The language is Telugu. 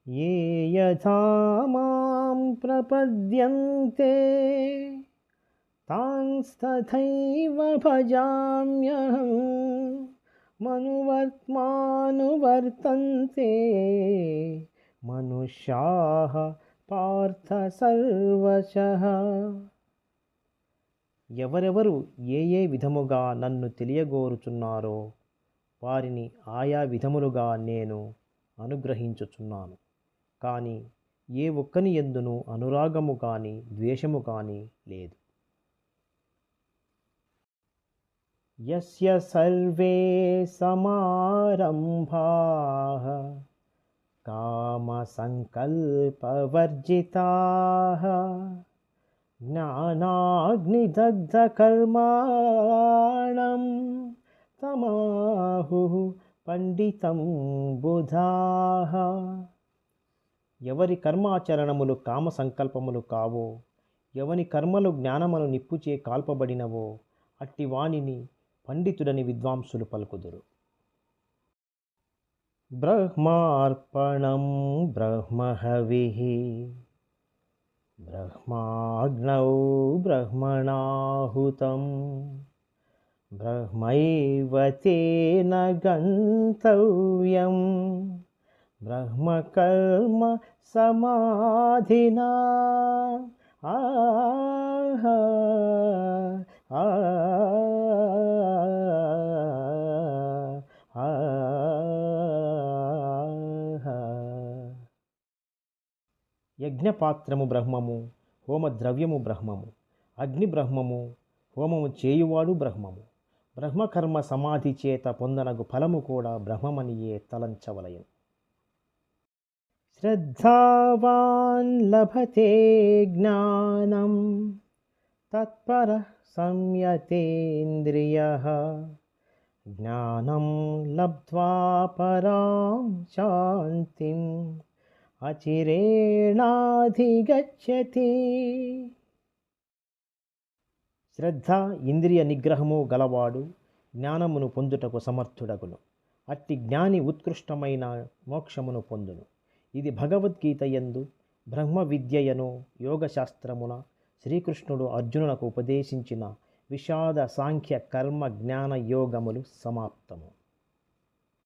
ये यथा मां प्रपद्यन्ते तांस्तथैव भजाम्यहं मनुवर्त्मानुवर्तन्ते मनुष्याः పార్థ సర్వశః. ఎవరెవరు ఏ ఏ విధముగా నన్ను తెలియగోరుచున్నారో వారిని ఆయా విధములుగా నేను అనుగ్రహించుచున్నాను. కానీ ఏ ఒక్కని యందును అనురాగము కానీ ద్వేషము కానీ లేదు. యస్య సర్వే సమారంభాః కామసంకల్పవర్జితాః జ్ఞానాగ్నిదగ్ధకర్మాణం తమాహుః పండితం బుధాః. ఎవరి కర్మాచరణములు కామ సంకల్పములు కావో, ఎవని కర్మలు జ్ఞానమును నిప్పుచే కాల్పబడినవో అట్టి వానిని పండితుడని విద్వాంసులు పలుకుదురు. బ్రహ్మార్పణం బ్రహ్మహవిః బ్రహ్మాగ్నౌ బ్రహ్మణాహుతం బ్రహ్మైవ తేన గంతవ్యం బ్రహ్మకర్మ సమాధినా. యజ్ఞపాత్రము బ్రహ్మము, హోమద్రవ్యము బ్రహ్మము, అగ్ని బ్రహ్మము, హోమము చేయువాడు బ్రహ్మము. బ్రహ్మకర్మ సమాధి చేత పొందనగు ఫలము కూడా బ్రహ్మమనియే తలంచవలయను. శ్రద్ధావాన్ లభతే జ్ఞానం తత్పరః సంయతేంద్రియః జ్ఞానం లబ్ధ్వా పరాం శాంతిం అచిరేణాధిగచ్చతి. శ్రద్ధ ఇంద్రియ నిగ్రహము గలవాడు జ్ఞానమును పొందుటకు సమర్థుడగును. అట్టి జ్ఞాని ఉత్కృష్టమైన మోక్షమును పొందును. ఇది భగవద్గీత యందు బ్రహ్మ విద్యయను యోగశాస్త్రమున శ్రీకృష్ణుడు అర్జునునకు ఉపదేశించిన విషాద సాంఖ్య కర్మ జ్ఞాన యోగములు సమాప్తము.